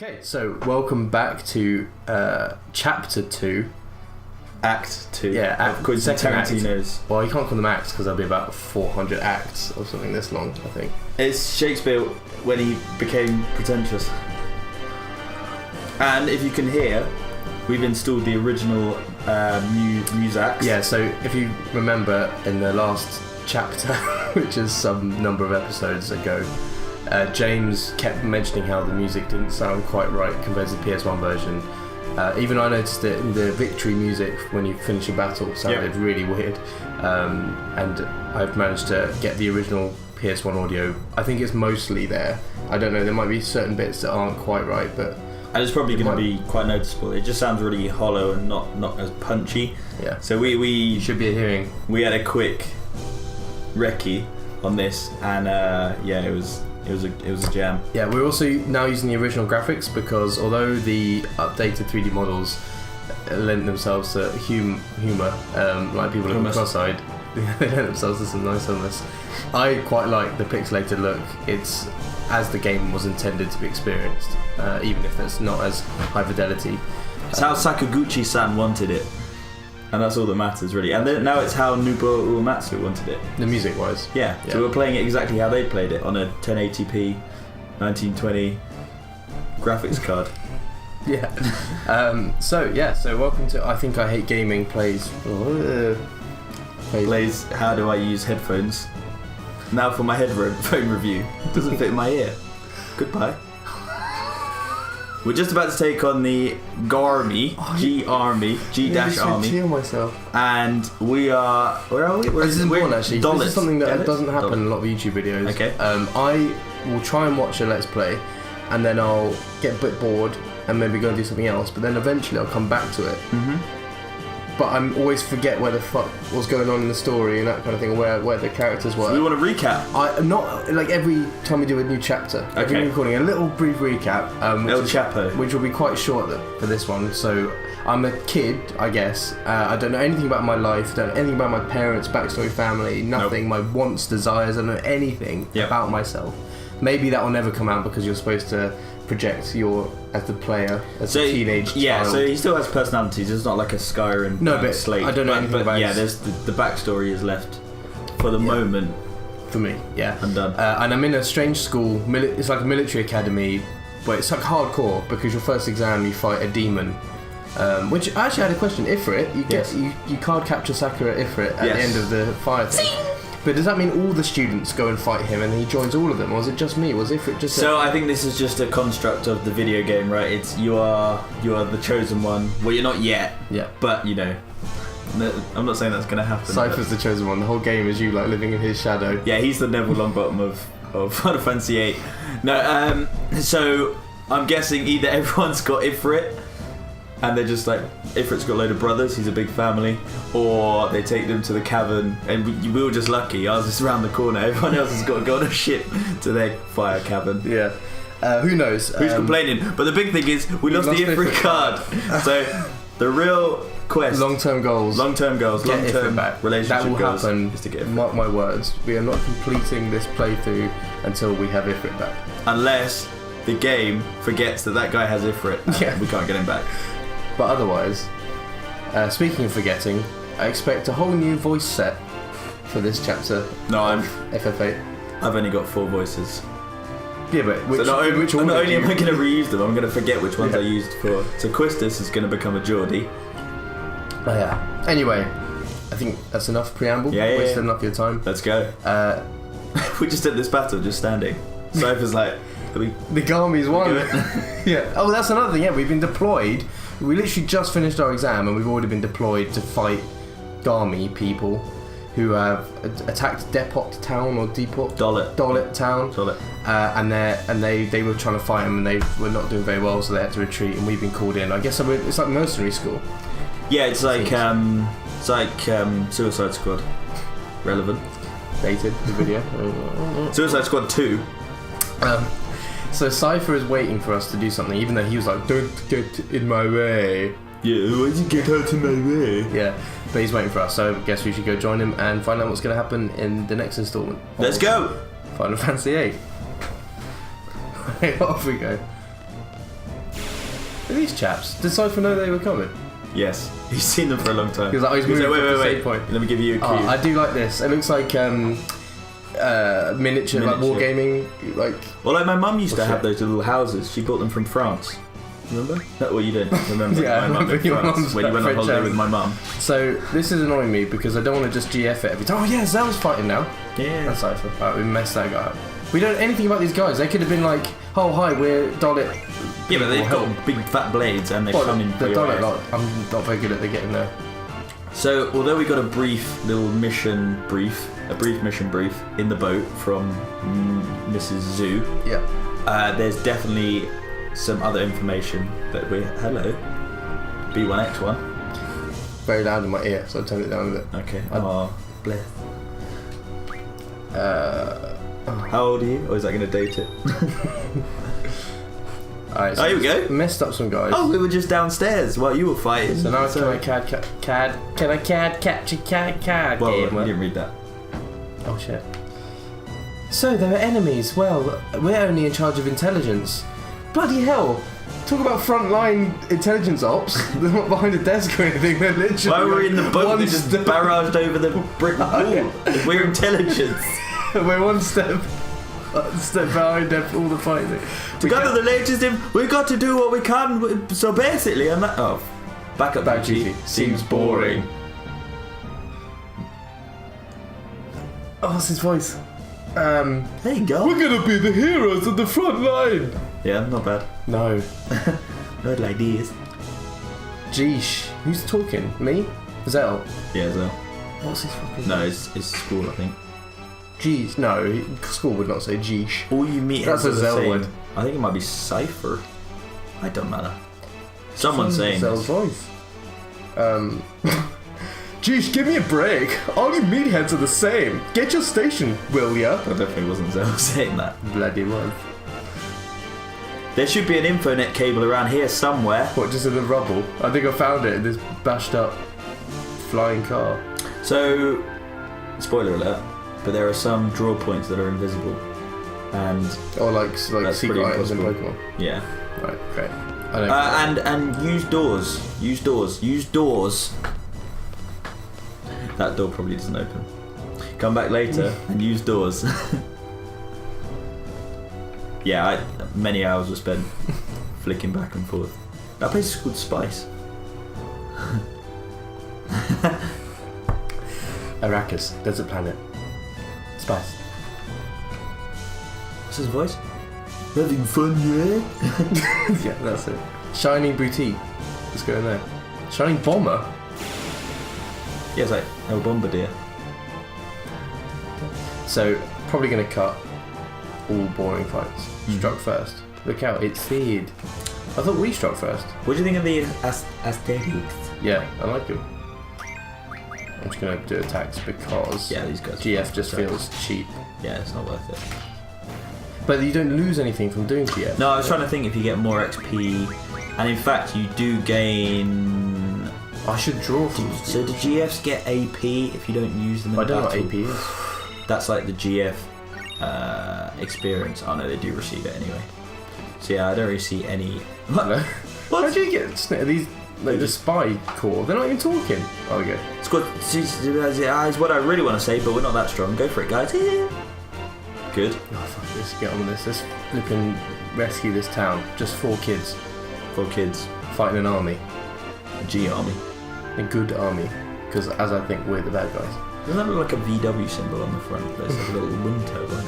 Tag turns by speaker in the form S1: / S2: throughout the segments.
S1: Okay, so welcome back to Chapter 2.
S2: Act 2.
S1: Yeah,
S2: Of course, Tarantino's.
S1: Well, you can't call them acts because there'll be about 400 acts or something this long, I think.
S2: It's Shakespeare when he became pretentious. And if you can hear, we've installed the original music.
S1: Yeah, so if you remember in the last chapter, which is some number of episodes ago, James kept mentioning how the music didn't sound quite right compared to the PS1 version. Even I noticed it in the victory music when you finish a battle sounded really weird. And I've managed to get the original PS1 audio. I think it's mostly there. I don't know, there might be certain bits that aren't quite right, but...
S2: And it's probably going to be quite noticeable. It just sounds really hollow and not as punchy.
S1: Yeah.
S2: So we
S1: should be hearing.
S2: We had a quick recce on this, and it was a jam.
S1: Yeah, we're also now using the original graphics because although the updated 3D models lent themselves to humour, like people looking cross-eyed, they lent themselves to some nice illness. I quite like the pixelated look. It's as the game was intended to be experienced, even if it's not as high fidelity.
S2: It's how Sakaguchi-san wanted it, and that's all that matters, really. And then, now it's how Nobuo Uematsu wanted it.
S1: The music-wise.
S2: Yeah, so we're playing it exactly how they played it on a 1080p 1920 graphics card.
S1: Yeah. So welcome to I Think I Hate Gaming plays
S2: How do I use headphones? Now for my headphone review. Doesn't fit in my ear. Goodbye. We're just about to take on the G-Army, G-Army, G-Army.
S1: Feel myself.
S2: And we are... Where are we?
S1: This is important, actually. This is something that doesn't happen in a lot of YouTube videos.
S2: Okay.
S1: I will try and watch a Let's Play, and then I'll get a bit bored, and maybe go and do something else, but then eventually I'll come back to it.
S2: Mm-hmm.
S1: But I always forget where the fuck was going on in the story and that kind of thing, where the characters were.
S2: So we want to recap?
S1: Not like every time we do a new chapter.
S2: Okay.
S1: We're recording a little brief recap.
S2: Which
S1: will be quite short for this one. So I'm a kid, I guess. I don't know anything about my life. Don't know anything about my parents, backstory, family. Nothing. Nope. My wants, desires. I don't know anything about myself. Maybe that will never come out because you're supposed to project as the player, as a teenage child.
S2: So he still has personalities. It's not like a Skyrim slate.
S1: I don't know anything about
S2: it. There's the backstory is left for the moment.
S1: For me, yeah.
S2: I'm done.
S1: And I'm in a strange school. It's like a military academy, but it's like hardcore because your first exam you fight a demon. Which I actually had a question. Ifrit, you card capture Sakura Ifrit at the end of the fire thing. But does that mean all the students go and fight him and he joins all of them, or was it just me? Was Ifrit just...
S2: So I think this is just a construct of the video game, right? It's you are the chosen one. Well, you're not yet.
S1: Yeah.
S2: But, I'm not saying that's going to happen.
S1: Cypher's the chosen one. The whole game is you, like, living in his shadow.
S2: Yeah, he's the Neville Longbottom of Final Fantasy VIII. No, so I'm guessing either everyone's got Ifrit, and they're just like, Ifrit's got a load of brothers, he's a big family, or they take them to the cavern, and we were just lucky, I was just around the corner, everyone else has got to go on a ship to their fire cavern.
S1: Yeah. Who knows?
S2: Who's complaining? But the big thing is, we lost the Ifrit card. So, the real quest...
S1: Long-term goals,
S2: long-term relationship
S1: that will
S2: goals
S1: happen,
S2: is to get Ifrit.
S1: Mark my words, we are not completing this playthrough until we have Ifrit back.
S2: Unless the game forgets that guy has Ifrit, and we can't get him back.
S1: But otherwise, speaking of forgetting, I expect a whole new voice set for this chapter.
S2: No,
S1: of FF8.
S2: I've only got 4 voices.
S1: Yeah, but which
S2: not only
S1: am I
S2: going to reuse them, I'm going to forget which ones I used for. So Quistis is going to become a Geordie.
S1: Oh yeah. Anyway, I think that's enough preamble. Wasted enough of your time.
S2: Let's go. We just did this battle just standing. Cypher's like...
S1: The Garmy's won. Yeah. Oh, that's another thing. Yeah, we've been deployed. We literally just finished our exam and we've already been deployed to fight Garmy people who have attacked Depot Town or Depot Dolet Town. And they were trying to fight them and they were not doing very well, so they had to retreat. And we've been called in. I guess it's like mercenary school.
S2: Yeah, it's like Suicide Squad. Relevant.
S1: Dated the video.
S2: Suicide Squad 2.
S1: So Cypher is waiting for us to do something, even though he was like, "Don't get in my way."
S2: Yeah, why did you get out of my way?
S1: Yeah, but he's waiting for us, so I guess we should go join him and find out what's going to happen in the next installment.
S2: Let's go!
S1: Final Fantasy VIII. Off we go. Are these chaps? Did Cypher know they were coming?
S2: Yes, he's seen them for a long time.
S1: He was like,
S2: Wait,
S1: save point.
S2: Let me give you a cue.
S1: Oh, I do like this. It looks like miniature, like wargaming, like.
S2: Well, like my mum used to have those little houses. She bought them from France. Remember? Well, you don't remember.
S1: Yeah, I remember your mum's
S2: when you went on holiday with my mum.
S1: So this is annoying me because I don't want to just GF it every time. Oh yeah, Zell's fighting now.
S2: Yeah.
S1: That's Cypher. Right, we messed that guy up. We don't know anything about these guys. They could have been like, oh hi, we're Dalit.
S2: Yeah, but they've got big fat blades and they come in.
S1: The Dalit lot. I'm not very good at getting there.
S2: So although we got a brief mission brief in the boat from Mrs. Zoo.
S1: Yeah.
S2: There's definitely some other information that hello, B1X1.
S1: Very loud in my ear, so I turned it down a bit.
S2: Okay. Bless. How old are you? Or is that going to date it?
S1: Alright, so
S2: here we go.
S1: Messed up some guys.
S2: Oh, we were just downstairs while you were fighting.
S1: So now can I catch a cad
S2: well,
S1: game?
S2: You didn't read that.
S1: Oh shit. So they were enemies. Well, we're only in charge of intelligence. Bloody hell! Talk about frontline intelligence ops. They're not behind a desk or anything. They're literally.
S2: While we're in the boat, they just barraged over the brick wall. We're intelligence.
S1: We're one step behind all the fighting.
S2: To gather the latest we've got to do what we can. So basically, back duty seems boring.
S1: Oh, what's his voice?
S2: There you go.
S1: We're gonna be the heroes of the front line.
S2: Yeah, not bad.
S1: No.
S2: Not like this.
S1: Jeesh. Who's talking? Me? Zell?
S2: Yeah, Zell.
S1: What's his fucking
S2: No, it's school, I think.
S1: Jeesh. No, school would not say jeesh.
S2: All you meet
S1: That's a Zell word.
S2: I think it might be Cypher. It don't matter. Someone's saying
S1: Zell's voice. Jeesh, give me a break. All you meatheads are the same. Get your station, will ya?
S2: That definitely wasn't Zell saying that.
S1: Bloody was.
S2: There should be an infonet cable around here somewhere.
S1: What, just in the rubble? I think I found it in this bashed up flying car.
S2: So, spoiler alert, but there are some draw points that are invisible. And
S1: or like secret items in Pokemon.
S2: Yeah.
S1: Right, great. I don't
S2: and use doors. That door probably doesn't open. Come back later and use doors. Yeah, many hours were spent flicking back and forth. That place is called Spice.
S1: Arrakis, desert planet. Spice.
S2: What's his voice? Having fun, yeah?
S1: Yeah, that's it. Shining Boutique. Let's go in there. Shining Bomber.
S2: Yeah, it's like El Bombardier.
S1: So, probably going to cut all boring fights. Struck first. Look out, it's Seed. I thought we struck first.
S2: What do you think of the aesthetics?
S1: Yeah, I like them. I'm just going to do attacks because
S2: these guys
S1: GF just feels cheap.
S2: Yeah, it's not worth it.
S1: But you don't lose anything from doing GF.
S2: No, I was trying to think if you get more XP, and in fact you do gain.
S1: I should draw from.
S2: So do GFs get AP if you don't use them in
S1: I don't
S2: battle?
S1: know what AP is.
S2: That's like the GF experience. Oh no, they do receive it anyway. So yeah, I don't really see any.
S1: What? How do you get these? Like the spy corps, they're not even talking. Oh, okay.
S2: It's what I really want to say, but we're not that strong. Go for it, guys. Good.
S1: Oh, fuck this. Get on with this. Let's flipping rescue this town. Just 4 kids.
S2: 4 kids.
S1: Fighting an army.
S2: A G army.
S1: A good army. Because as I think we're the bad guys.
S2: Doesn't that look like a VW symbol on the front? But it's like a little wind turbine.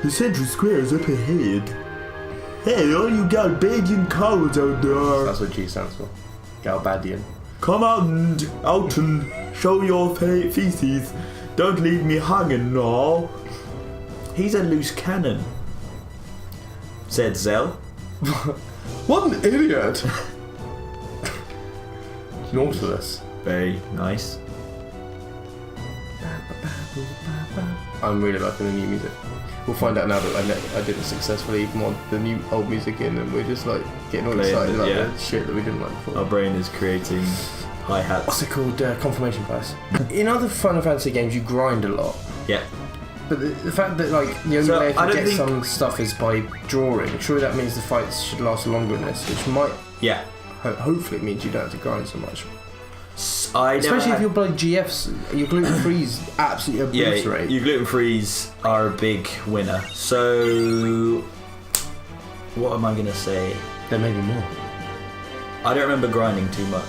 S3: The central square is up ahead. Hey, all you Galbadian cowards out there.
S1: That's what G stands for. Galbadian.
S3: Come out and show your feces. Don't leave me hanging now.
S2: He's a loose cannon, said Zell.
S1: What an idiot! Nautilus.
S2: Very nice.
S1: I'm really liking the new music. We'll find out now that I didn't successfully mod the new old music in, and we're just like getting all excited about the shit that we didn't like before.
S2: Our brain is creating hi-hats.
S1: What's it called? Confirmation bias. In other Final Fantasy games, you grind a lot.
S2: Yeah.
S1: But the fact that like the only way to get some stuff is by drawing. Surely that means the fights should last longer in this, which might.
S2: Yeah.
S1: hopefully it means you don't have to grind so much.
S2: Especially
S1: if your bloody GFs, your gluten-free's absolutely obliterate.
S2: Your gluten-frees are a big winner. So, what am I going to say?
S1: There may be more.
S2: I don't remember grinding too much.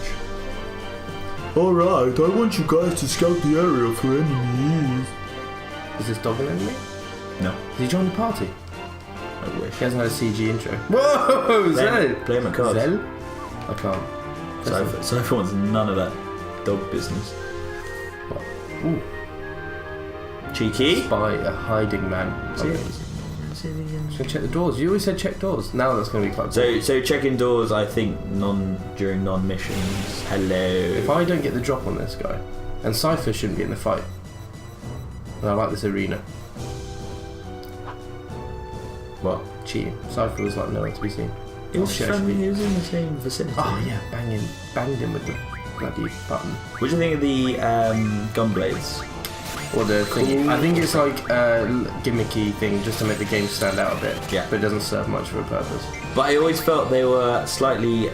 S3: Alright, I want you guys to scout the area for enemies.
S1: Is this dog an enemy?
S2: No.
S1: Did he join the party?
S2: I wish.
S1: He hasn't had a CG intro. Whoa! Zell!
S2: Play him at cards.
S1: Zell? I can't.
S2: Cypher wants none of that dog business.
S1: What? Ooh.
S2: Cheeky.
S1: Spy, a hiding man. Just gonna check the doors. You always said check doors. Now that's gonna be quite cool.
S2: So checking doors, I think during non-missions. Hello.
S1: If I don't get the drop on this guy, and Cypher shouldn't be in the fight. And I like this arena.
S2: What?
S1: Cheating. Cypher was like nowhere to be seen.
S2: He was in the same vicinity.
S1: Oh yeah, banged him with the bloody button.
S2: What do you think of the gun blades?
S1: Or the thing. I think it's like a gimmicky thing just to make the game stand out a bit.
S2: Yeah.
S1: But it doesn't serve much of a purpose.
S2: But I always felt they were slightly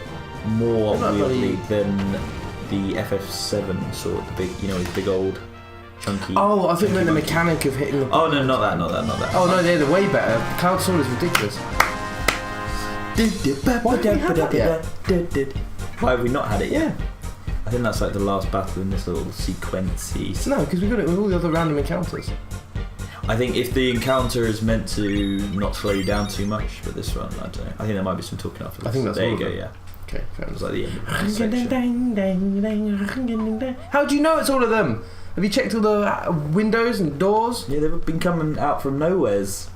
S2: more
S1: They're not
S2: wieldy than the FF7 sword, the big, his big old chunky.
S1: Oh, I think meant the mechanic of hitting the.
S2: Oh no, not that.
S1: Oh no, they're way better. Cloud Sword is ridiculous. Why don't you have that yet?
S2: Why have we not had it yet? I think that's like the last battle in this little sequence.
S1: No, because we got it with all the other random encounters.
S2: I think if the encounter is meant to not slow you down too much, but this one, I don't know. I think there might be some talking after this.
S1: I think that's
S2: there
S1: all
S2: you go,
S1: of it.
S2: yeah.
S1: Okay, fair
S2: It was
S1: enough.
S2: like the end of the section.
S1: How do you know it's all of them? Have you checked all the windows and doors?
S2: Yeah, they've been coming out from nowheres.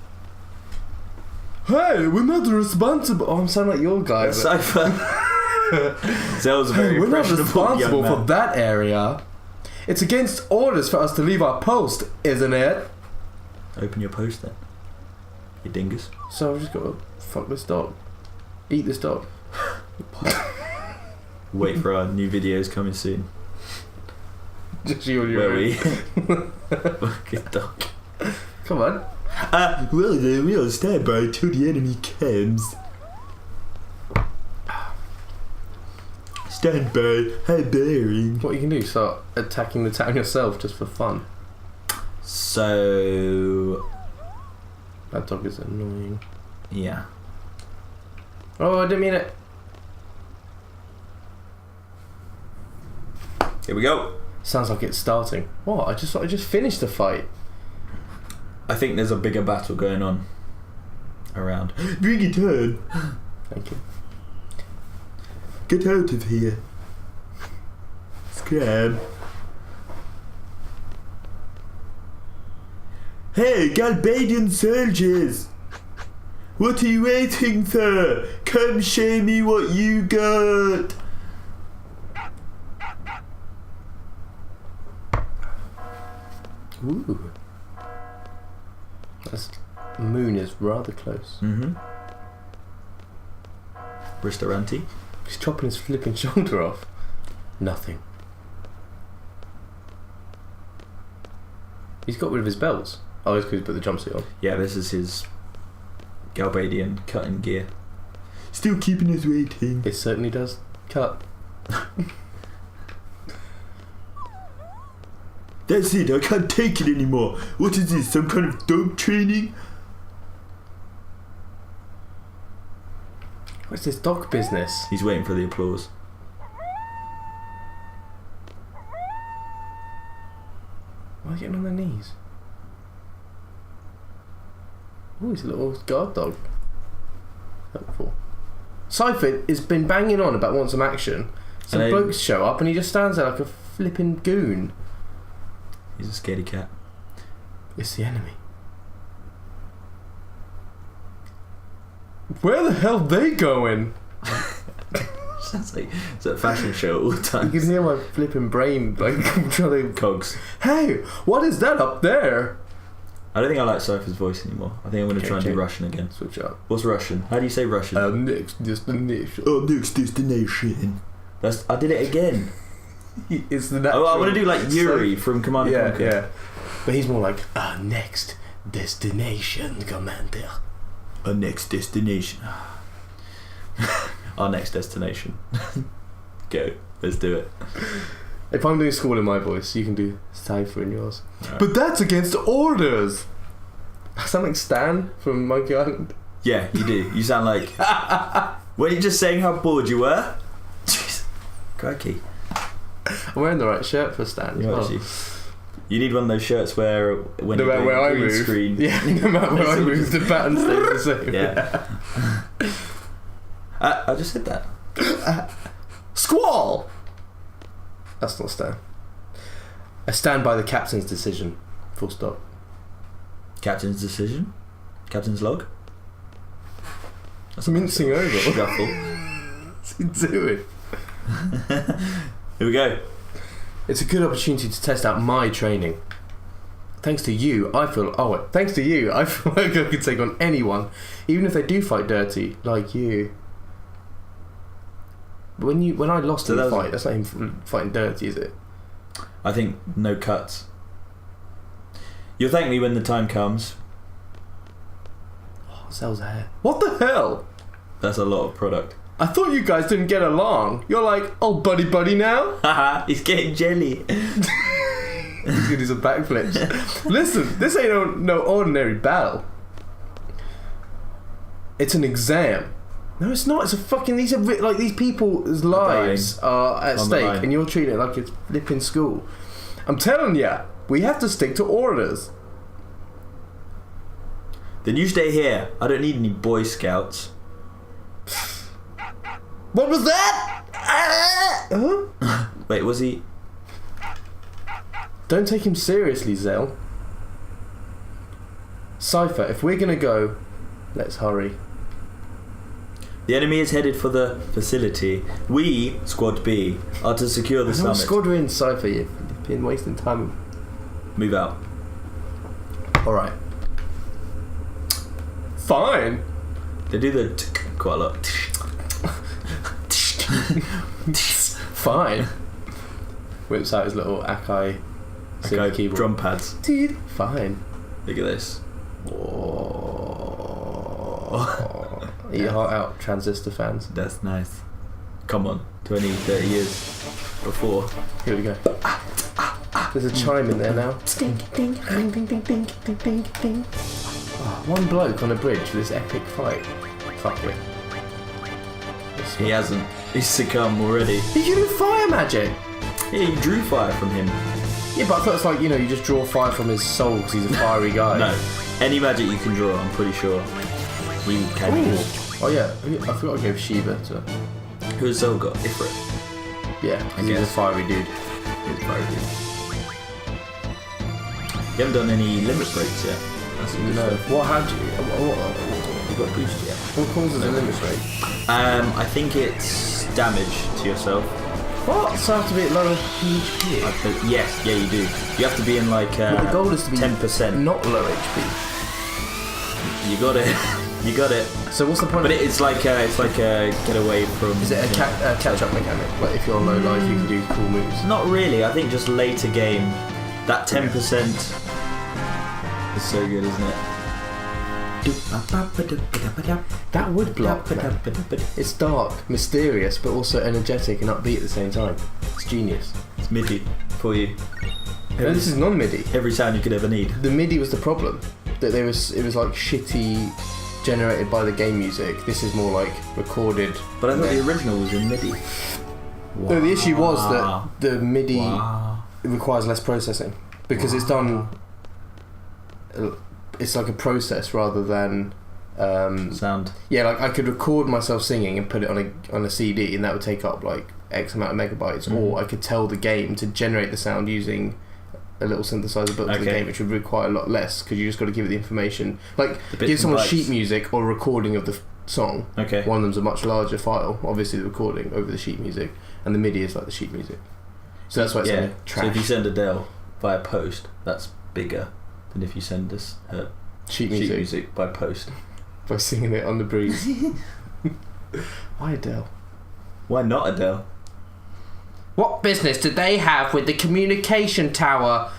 S1: Hey, we're not responsible. Oh, I'm sounding like your guy.
S2: Cypher. Zell's a very
S1: Hey, we're not
S2: impressionable
S1: responsible
S2: young
S1: for
S2: man.
S1: that area. It's against orders for us to leave our post, isn't it?
S2: Open your post then, you dingus.
S1: So I've just got to fuck this dog. Eat this dog.
S2: Wait for our new videos coming soon.
S1: Just you and your
S2: Where
S1: own.
S2: we fuck a dog.
S1: Come on.
S3: Well then, we'll stand by till the enemy comes. Stand by, high bearing.
S1: What you can do, start attacking the town yourself just for fun.
S2: So
S1: That dog is annoying.
S2: yeah.
S1: Oh, I didn't mean it.
S2: Here we go.
S1: Sounds like it's starting. What? I just finished the fight.
S2: I think there's a bigger battle going on around.
S3: Bring it on.
S1: Thank you.
S3: Get out of here. Scram. Hey, Galbadian soldiers! What are you waiting for? Come show me what you got!
S1: Ooh. This moon is rather close.
S2: Mm-hmm. Ristorante.
S1: He's chopping his flipping shoulder off. Nothing. He's got rid of his belts. Oh, it's because he put the jumpsuit on.
S2: Yeah, this is his Galbadian cutting gear.
S3: Still keeping us waiting.
S1: It certainly does cut.
S3: That's it, I can't take it anymore. What is this, some kind of dog training?
S1: What's this dog business?
S2: He's waiting for the applause.
S1: Why are they getting on their knees? Oh, he's a little guard dog. Helpful. Cypher has been banging on about wanting some action. Some
S2: And
S1: blokes show up and he just stands there like a flipping goon.
S2: He's a scaredy cat.
S1: It's the enemy. Where the hell are they going?
S2: Sounds like it's a fashion show all the
S1: You
S2: time.
S1: can hear my flipping brain like I'm trying to.
S2: Cogs.
S1: Hey, what is that up there?
S2: I don't think I like Cypher's voice anymore. I think I'm going to try and do
S1: Okay.
S2: Russian again.
S1: Switch up.
S2: What's Russian? How do you say Russian?
S1: Next destination.
S3: Next destination.
S2: I did it again.
S1: It's the natural.
S2: Oh, I want to do like Yuri from Command &
S1: Yeah,
S2: Conquer.
S1: yeah. But he's more like next destination, Commander.
S3: Our next destination.
S2: our next destination. Go. Let's do it.
S1: If I'm doing school in my voice, you can do Cypher in yours.
S2: Right.
S1: But that's against orders. Something Stan from Monkey Island.
S2: Yeah, you do. You sound like... Were you just saying how bored you were? Jeez. Crikey.
S1: I'm wearing the right shirt for Stan.
S2: You
S1: as
S2: actually...
S1: well.
S2: You need one of those shirts where when
S1: No
S2: you're
S1: matter
S2: doing
S1: where I
S2: green
S1: move.
S2: screen...
S1: Yeah, no matter where I move, the pattern stays the same.
S2: Yeah. I just said that.
S1: Squall! That's not Stan. I stand by the captain's decision. Full stop.
S2: Captain's decision? Captain's log? That's
S1: Mincing over.
S2: Shuffle.
S1: What's he doing?
S2: Here we go.
S1: It's a good opportunity to test out my training. Thanks to you, I feel like I could take on anyone, even if they do fight dirty, like you. When I lost in the fight, that's not him fighting dirty, is it?
S2: I think no cuts. You'll thank me when the time comes.
S1: Oh, Zell's hair. What the hell?
S2: That's a lot of product.
S1: I thought you guys didn't get along. You're like, oh, buddy now?
S2: Haha, he's getting jelly.
S1: He's gonna do some backflips. Listen, this ain't no ordinary battle. It's an exam. No, it's not. It's a fucking... These people's lives are at stake, and you're treating it like it's flipping school. I'm telling ya, we have to stick to orders.
S2: Then you stay here. I don't need any Boy Scouts.
S1: What was that? Huh?
S2: Wait, was he...
S1: Don't take him seriously, Zell. Cypher, if we're gonna go, let's hurry.
S2: The enemy is headed for the facility. We, Squad B, are to secure the summit.
S1: What squad we're in, Cypher? You've been wasting time.
S2: Move out.
S1: Alright. Fine.
S2: They do the quite a lot.
S1: Fine. Whips out his little Akai keyboard.
S2: Drum pads.
S1: Dude, fine.
S2: Look at this.
S1: Whoa. Eat your heart out, transistor fans.
S2: That's nice. Come on, 20, 30 years before.
S1: Here we go. There's a chime in there now. Ding, ding, ding, ding, ding, ding, ding, ding, ding. Oh, one bloke on a bridge for this epic fight. Fuck it.
S2: He hasn't. He's succumbed already.
S1: He can do fire magic.
S2: Yeah, you drew fire from him.
S1: Yeah, but I thought it's like, you just draw fire from his soul because he's a fiery guy.
S2: No. Any magic you can draw, I'm pretty sure. You can.
S1: Oh yeah, I forgot I gave Shiva to...
S2: Who's Zell got? Ifrit.
S1: Yeah,
S2: I
S1: he's a
S2: guess.
S1: fiery dude.
S2: He's very good. You haven't done any limit breaks yet. That's what
S1: No. What had you?
S2: you got boosted yet.
S1: What causes a limit break?
S2: I think it's damage to yourself.
S1: What? So I have to be at lower HP?
S2: Yes, yeah, you do. You have to be in like
S1: Well, the goal is to be
S2: 10%.
S1: not low HP.
S2: You got it. You got it.
S1: So what's the point?
S2: But it's like a get away from.
S1: Is it a catch-up mechanic? Like if you're on low life, you can do cool moves.
S2: Not really. I think just later game, that 10% is so good, isn't it?
S1: That would block, man. It's dark, mysterious, but also energetic and upbeat at the same time. It's genius.
S2: It's MIDI for you.
S1: No, this is non-MIDI.
S2: Every sound you could ever need.
S1: The MIDI was the problem. That it was like shitty, generated by the game music. This is more like recorded.
S2: But I thought the original was in MIDI.
S1: Wow. No, the issue was that the MIDI requires less processing because it's done. It's like a process rather than
S2: sound.
S1: Yeah, like I could record myself singing and put it on a CD, and that would take up like X amount of megabytes. Or I could tell the game to generate the sound using a little synthesizer built into the game, which would require a lot less because you just got to give it the information. Like give someone sheet music or a recording of the song.
S2: Okay.
S1: One of them's a much larger file, obviously the recording over the sheet music, and the MIDI is like the sheet music. So that's why it's like trash.
S2: So if you send Adele via post, that's bigger than if you send us
S1: sheet
S2: sheet music by post.
S1: By singing it on the breeze. Why Adele?
S2: Why not Adele?
S1: What business do they have with the communication tower?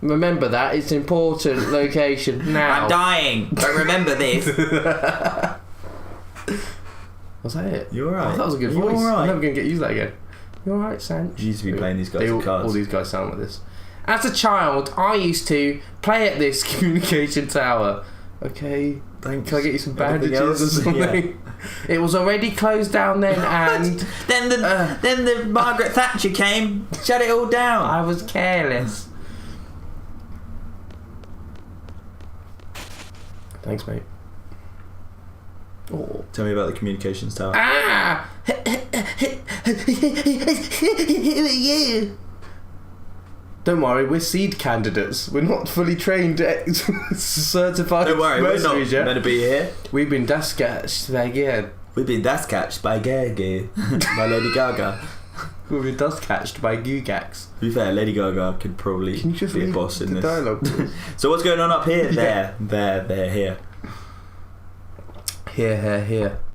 S1: Remember that, it's important location now.
S2: I'm dying, but remember this.
S1: Was that it?
S2: You alright?
S1: Oh, that was a good
S2: You
S1: voice.
S2: alright?
S1: I'm never going to get used to that again. You alright, Sanj?
S2: You used to be playing these guys at cards.
S1: All these guys sound like this. As a child, I used to play at this communication tower. Okay.
S2: Thanks.
S1: Can I get you some
S2: Anything
S1: bandages or
S2: else?
S1: something?
S2: Yeah.
S1: It was already closed down then, and
S2: Then the Margaret Thatcher came, shut it all down.
S1: I was careless. Thanks, mate. Oh.
S2: Tell me about the communications tower.
S1: Ah! Don't worry, we're seed candidates. We're not fully trained, certified
S2: Don't worry, we're not
S1: mercenaries yet.
S2: going to be here.
S1: We've been dust-catched again.
S2: We've been dust catched by Gaga, by Lady Gaga.
S1: We've been dust-catched by Gugax.
S2: To be fair, Lady Gaga could probably
S1: Can you just
S2: be a
S1: read
S2: boss in
S1: the
S2: this.
S1: dialogue, please?
S2: So what's going on up here?
S1: Yeah.
S2: There, here.
S1: Here.